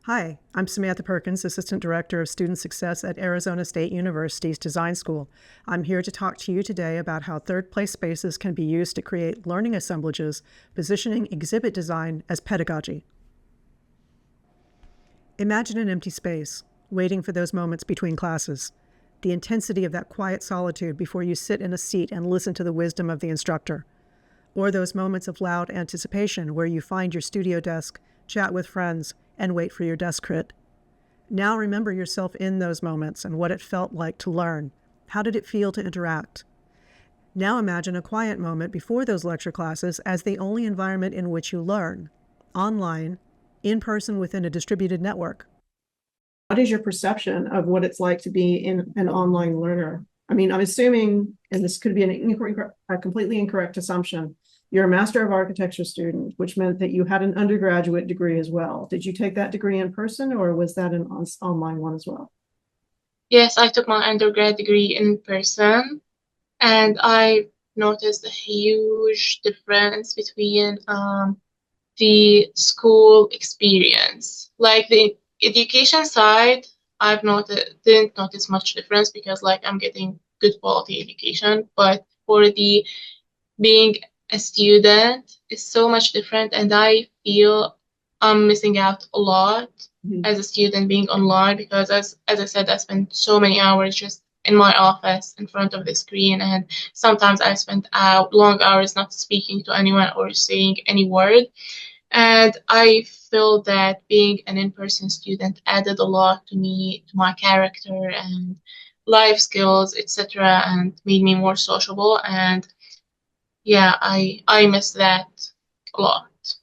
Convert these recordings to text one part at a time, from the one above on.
Hi, I'm Samantha Perkins, Assistant Director of Student Success at Arizona State University's Design School. I'm here to talk to you today about how ThirdPlaceSpaces can be used to create learning assemblages, positioning exhibit design as pedagogy. Imagine an empty space, waiting for those moments between classes. The intensity of that quiet solitude before you sit in a seat and listen to the wisdom of the instructor. Or those moments of loud anticipation where you find your studio desk, chat with friends, and wait for your desk crit. Now remember yourself in those moments and what it felt like to learn. How did it feel to interact? Now imagine a quiet moment before those lecture classes as the only environment in which you learn, online, in person within a distributed network. What is your perception of what it's like to be an online learner? I mean, I'm assuming, and this could be a completely incorrect assumption, you're a Master of Architecture student, which meant that you had an undergraduate degree as well. Did you take that degree in person, or was that an online one as well? Yes, I took my undergrad degree in person, and I noticed a huge difference between the school experience. Like the education side, didn't notice much difference because I'm getting good quality education, but for the being a student is so much different, and I feel I'm missing out a lot as a student being online because as I said, I spend so many hours just in my office in front of the screen, and sometimes I spend long hours not speaking to anyone or saying any word. And I feel that being an in-person student added a lot to me, to my character and life skills, etc., and made me more sociable. And yeah, I miss that a lot.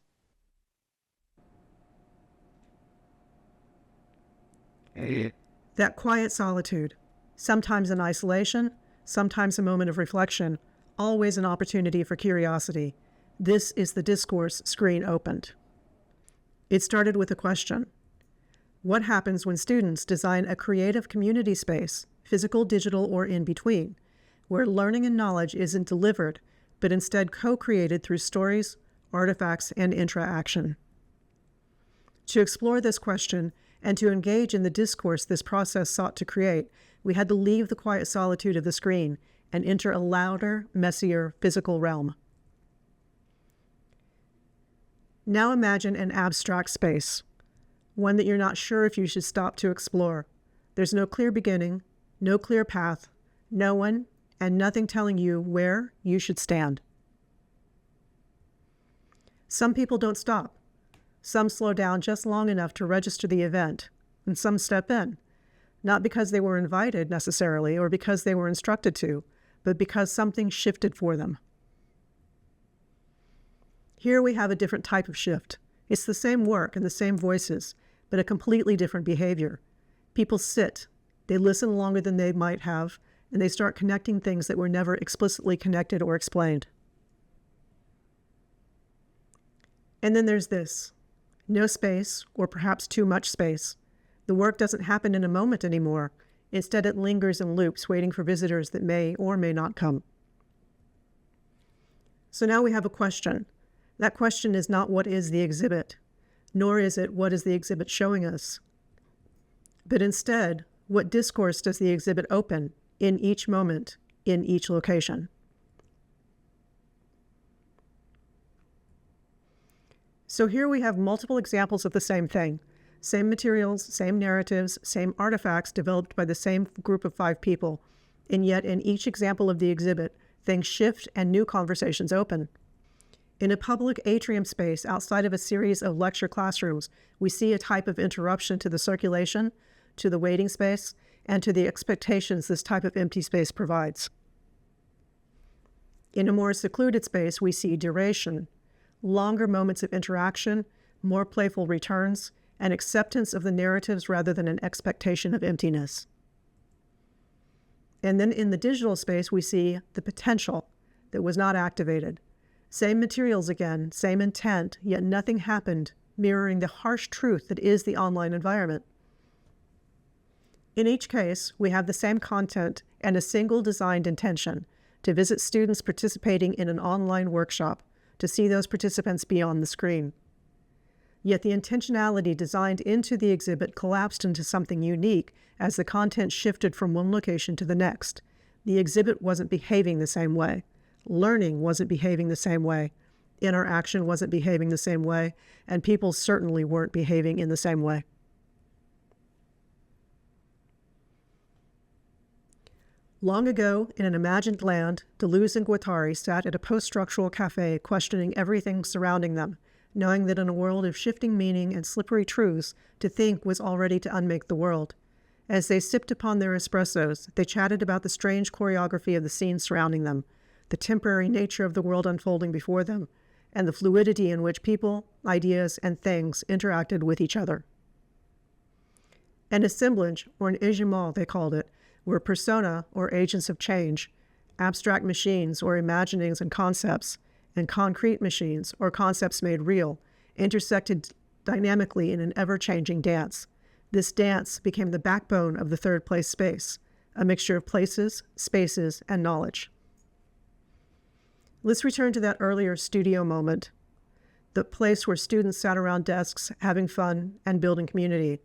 That quiet solitude, sometimes in isolation, sometimes a moment of reflection, always an opportunity for curiosity. This is the Discourse screen opened. It started with a question. What happens when students design a creative community space, physical, digital, or in between, where learning and knowledge isn't delivered, but instead co-created through stories, artifacts, and interaction? To explore this question and to engage in the discourse this process sought to create, we had to leave the quiet solitude of the screen and enter a louder, messier physical realm. Now imagine an abstract space, one that you're not sure if you should stop to explore. There's no clear beginning, no clear path, no one, and nothing telling you where you should stand. Some people don't stop. Some slow down just long enough to register the event, and some step in, not because they were invited necessarily or because they were instructed to, but because something shifted for them. Here we have a different type of shift. It's the same work and the same voices, but a completely different behavior. People sit, they listen longer than they might have, and they start connecting things that were never explicitly connected or explained. And then there's this. No space, or perhaps too much space. The work doesn't happen in a moment anymore. Instead, it lingers in loops, waiting for visitors that may or may not come. So now we have a question. That question is not what is the exhibit, nor is it what is the exhibit showing us, but instead, what discourse does the exhibit open in each moment, in each location? So here we have multiple examples of the same thing. Same materials, same narratives, same artifacts developed by the same group of 5 people. And yet in each example of the exhibit, things shift and new conversations open. In a public atrium space outside of a series of lecture classrooms, we see a type of interruption to the circulation, to the waiting space, and to the expectations this type of empty space provides. In a more secluded space, we see duration, longer moments of interaction, more playful returns, and acceptance of the narratives rather than an expectation of emptiness. And then in the digital space, we see the potential that was not activated. Same materials again, same intent, yet nothing happened, mirroring the harsh truth that is the online environment. In each case, we have the same content and a single designed intention to visit students participating in an online workshop, to see those participants beyond the screen. Yet the intentionality designed into the exhibit collapsed into something unique as the content shifted from one location to the next. The exhibit wasn't behaving the same way. Learning wasn't behaving the same way. Interaction wasn't behaving the same way, and people certainly weren't behaving in the same way. Long ago, in an imagined land, Deleuze and Guattari sat at a post-structural cafe questioning everything surrounding them, knowing that in a world of shifting meaning and slippery truths, to think was already to unmake the world. As they sipped upon their espressos, they chatted about the strange choreography of the scene surrounding them, the temporary nature of the world unfolding before them, and the fluidity in which people, ideas, and things interacted with each other. An assemblage, or an égiement they called it, were persona, or agents of change, abstract machines, or imaginings and concepts, and concrete machines, or concepts made real, intersected dynamically in an ever-changing dance. This dance became the backbone of the third place space, a mixture of places, spaces, and knowledge. Let's return to that earlier studio moment, the place where students sat around desks having fun and building community.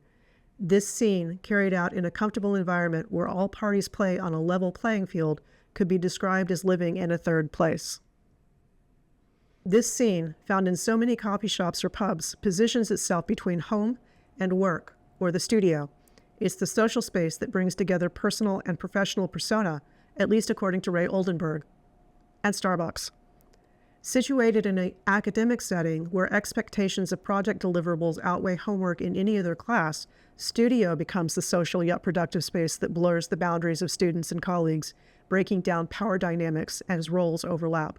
This scene, carried out in a comfortable environment where all parties play on a level playing field, could be described as living in a third place. This scene, found in so many coffee shops or pubs, positions itself between home and work, or the studio. It's the social space that brings together personal and professional persona, at least according to Ray Oldenburg, and Starbucks. Situated in an academic setting where expectations of project deliverables outweigh homework in any other class, studio becomes the social yet productive space that blurs the boundaries of students and colleagues, breaking down power dynamics as roles overlap.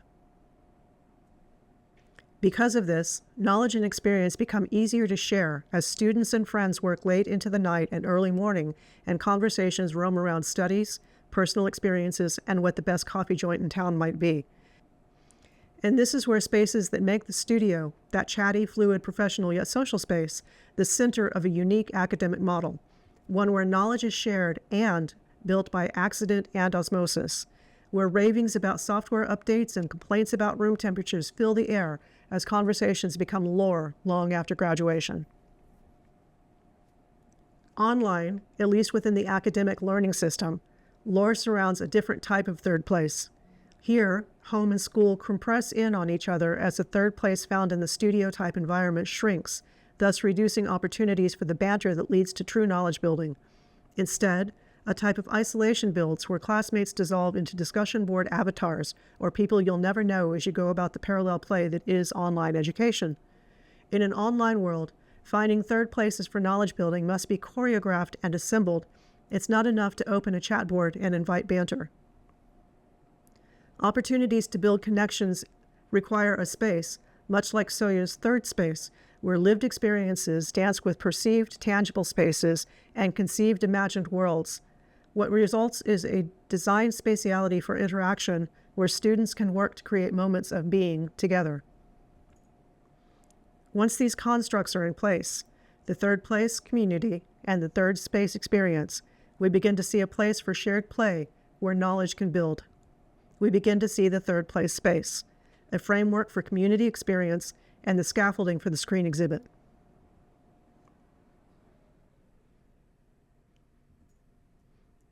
Because of this, knowledge and experience become easier to share as students and friends work late into the night and early morning, and conversations roam around studies, personal experiences, and what the best coffee joint in town might be. And this is where spaces that make the studio, that chatty, fluid, professional yet social space, the center of a unique academic model, one where knowledge is shared and built by accident and osmosis, where ravings about software updates and complaints about room temperatures fill the air as conversations become lore long after graduation. Online, at least within the academic learning system, lore surrounds a different type of third place. Here, home and school compress in on each other as the third place found in the studio-type environment shrinks, thus reducing opportunities for the banter that leads to true knowledge building. Instead, a type of isolation builds where classmates dissolve into discussion board avatars or people you'll never know as you go about the parallel play that is online education. In an online world, finding third places for knowledge building must be choreographed and assembled. It's not enough to open a chat board and invite banter. Opportunities to build connections require a space, much like Soya's third space, where lived experiences dance with perceived, tangible spaces and conceived imagined worlds. What results is a designed spatiality for interaction where students can work to create moments of being together. Once these constructs are in place, the third place community and the third space experience, we begin to see a place for shared play where knowledge can build. We begin to see the third place space, a framework for community experience and the scaffolding for the screen exhibit.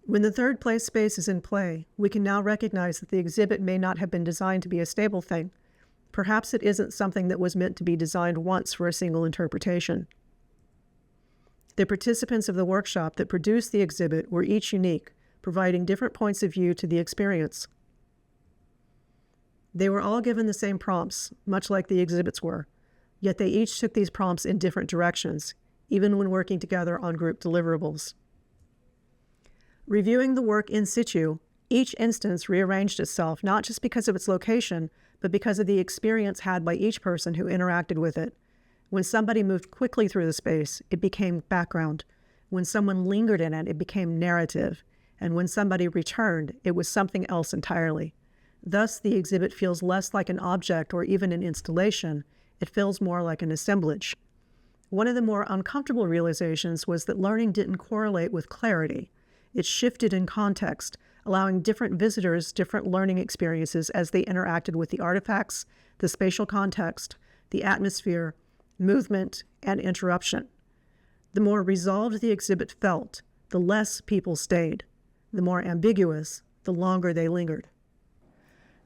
When the third place space is in play, we can now recognize that the exhibit may not have been designed to be a stable thing. Perhaps it isn't something that was meant to be designed once for a single interpretation. The participants of the workshop that produced the exhibit were each unique, providing different points of view to the experience. They were all given the same prompts, much like the exhibits were, yet they each took these prompts in different directions, even when working together on group deliverables. Reviewing the work in situ, each instance rearranged itself not just because of its location, but because of the experience had by each person who interacted with it. When somebody moved quickly through the space, it became background. When someone lingered in it, it became narrative. And when somebody returned, it was something else entirely. Thus, the exhibit feels less like an object or even an installation. It feels more like an assemblage. One of the more uncomfortable realizations was that learning didn't correlate with clarity. It shifted in context, allowing different visitors different learning experiences as they interacted with the artifacts, the spatial context, the atmosphere, movement, and interruption. The more resolved the exhibit felt, the less people stayed. The more ambiguous, the longer they lingered.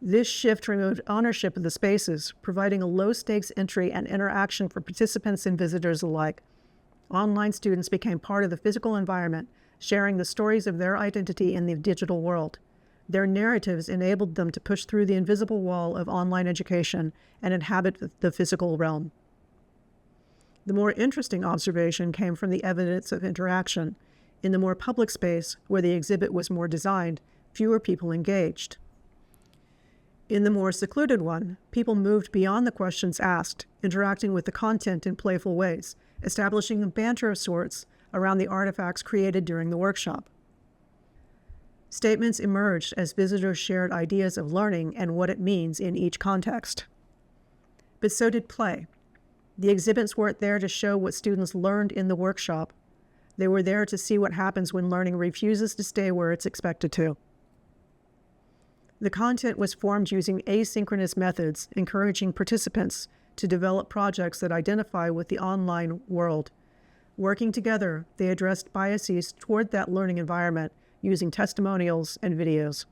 This shift removed ownership of the spaces, providing a low-stakes entry and interaction for participants and visitors alike. Online students became part of the physical environment, sharing the stories of their identity in the digital world. Their narratives enabled them to push through the invisible wall of online education and inhabit the physical realm. The more interesting observation came from the evidence of interaction. In the more public space, where the exhibit was more designed, fewer people engaged. In the more secluded one, people moved beyond the questions asked, interacting with the content in playful ways, establishing a banter of sorts around the artifacts created during the workshop. Statements emerged as visitors shared ideas of learning and what it means in each context. But so did play. The exhibits weren't there to show what students learned in the workshop. They were there to see what happens when learning refuses to stay where it's expected to. The content was formed using asynchronous methods, encouraging participants to develop projects that identify with the online world. Working together, they addressed biases toward that learning environment using testimonials and videos.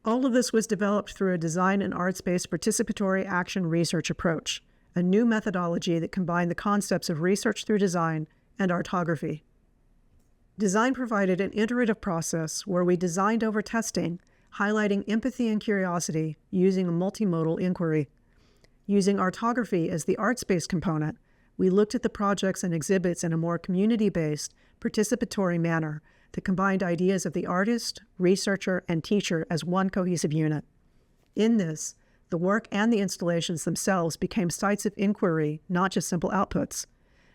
All of this was developed through a design and arts-based participatory action research approach, a new methodology that combined the concepts of research through design and artography. Design provided an iterative process where we designed over testing, highlighting empathy and curiosity using a multimodal inquiry. Using artography as the arts-based component, we looked at the projects and exhibits in a more community-based, participatory manner that combined ideas of the artist, researcher, and teacher as one cohesive unit. In this, the work and the installations themselves became sites of inquiry, not just simple outputs,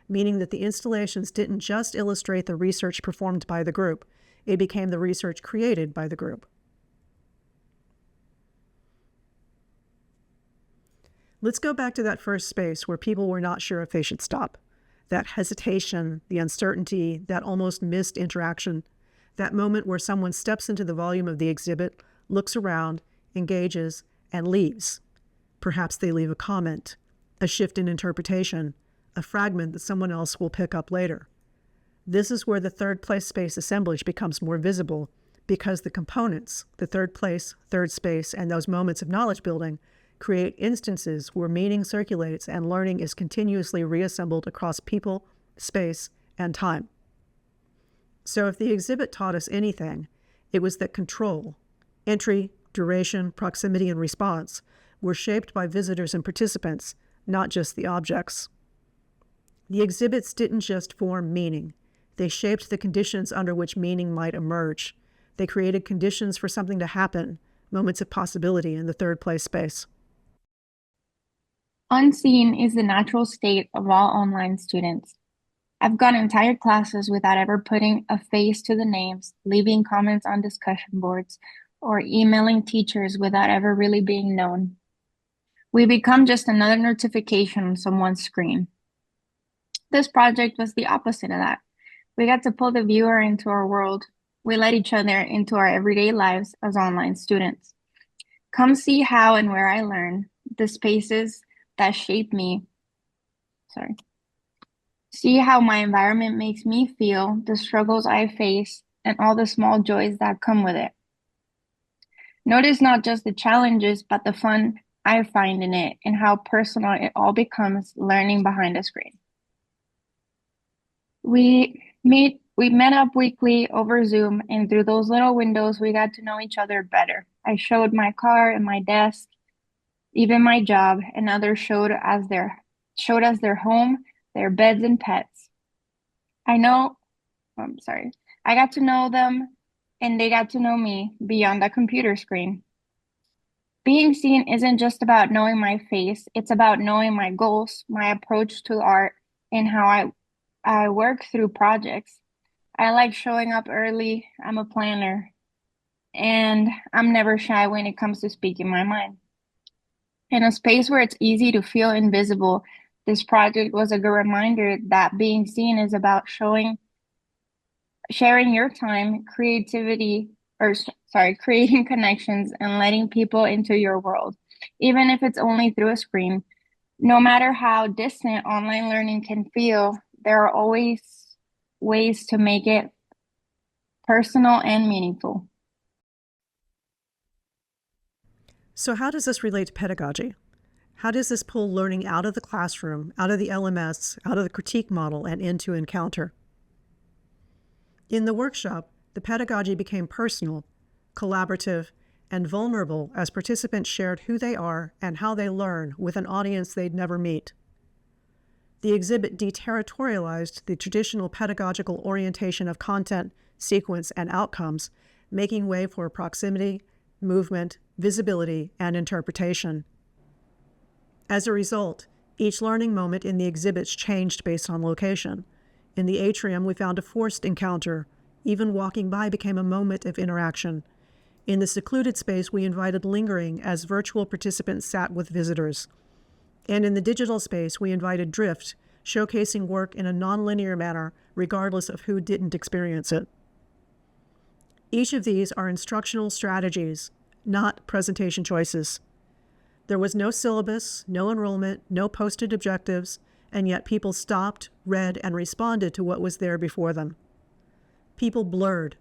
meaning that the installations didn't just illustrate the research performed by the group, it became the research created by the group. Let's go back to that first space where people were not sure if they should stop. That hesitation, the uncertainty, that almost missed interaction, that moment where someone steps into the volume of the exhibit, looks around, engages, and leaves. Perhaps they leave a comment, a shift in interpretation, a fragment that someone else will pick up later. This is where the third place space assemblage becomes more visible because the components, the third place, third space, and those moments of knowledge building create instances where meaning circulates and learning is continuously reassembled across people, space, and time. So if the exhibit taught us anything, it was that control, entry, duration, proximity, and response were shaped by visitors and participants, not just the objects. The exhibits didn't just form meaning. They shaped the conditions under which meaning might emerge. They created conditions for something to happen, moments of possibility in the third place space. Unseen is the natural state of all online students. I've gone entire classes without ever putting a face to the names, leaving comments on discussion boards, or emailing teachers without ever really being known. We become just another notification on someone's screen. This project was the opposite of that. We got to pull the viewer into our world. We let each other into our everyday lives as online students. Come see how and where I learn, the spaces that shape me. Sorry. See how my environment makes me feel, the struggles I face, and all the small joys that come with it. Notice not just the challenges, but the fun I find in it and how personal it all becomes learning behind a screen. We met up weekly over Zoom, and through those little windows, we got to know each other better. I showed my car and my desk, even my job, and others showed us their home, their beds and pets. I got to know them, and they got to know me beyond the computer screen. Being seen isn't just about knowing my face, it's about knowing my goals, my approach to art, and how I work through projects. I like showing up early. I'm a planner, and I'm never shy when it comes to speaking my mind. In a space where it's easy to feel invisible, this project was a good reminder that being seen is about sharing your time, creating connections and letting people into your world, even if it's only through a screen. No matter how distant online learning can feel, there are always ways to make it personal and meaningful. So how does this relate to pedagogy? How does this pull learning out of the classroom, out of the LMS, out of the critique model, and into encounter? In the workshop, the pedagogy became personal, collaborative, and vulnerable as participants shared who they are and how they learn with an audience they'd never meet. The exhibit deterritorialized the traditional pedagogical orientation of content, sequence, and outcomes, making way for proximity, movement, visibility, and interpretation. As a result, each learning moment in the exhibits changed based on location. In the atrium, we found a forced encounter. Even walking by became a moment of interaction. In the secluded space, we invited lingering as virtual participants sat with visitors. And in the digital space, we invited drift, showcasing work in a nonlinear manner, regardless of who didn't experience it. Each of these are instructional strategies, not presentation choices. There was no syllabus, no enrollment, no posted objectives, and yet people stopped, read, and responded to what was there before them. People blurred.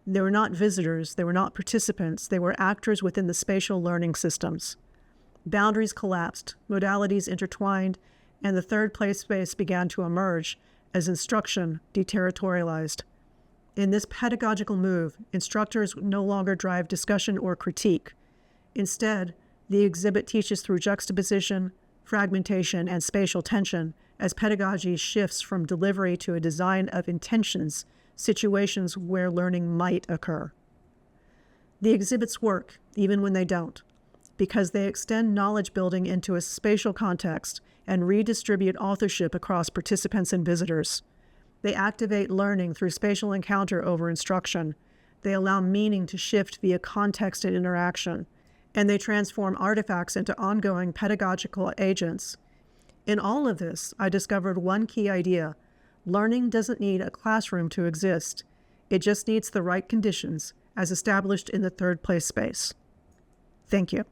They were not visitors, they were not participants, they were actors within the spatial learning systems. Boundaries collapsed, modalities intertwined, and the third place space began to emerge as instruction deterritorialized. In this pedagogical move, instructors no longer drive discussion or critique. Instead, the exhibit teaches through juxtaposition, fragmentation, and spatial tension as pedagogy shifts from delivery to a design of intentions, situations where learning might occur. The exhibits work, even when they don't, because they extend knowledge building into a spatial context and redistribute authorship across participants and visitors. They activate learning through spatial encounter over instruction. They allow meaning to shift via context and interaction. And they transform artifacts into ongoing pedagogical agents. In all of this, I discovered one key idea. Learning doesn't need a classroom to exist. It just needs the right conditions, as established in the third place space. Thank you.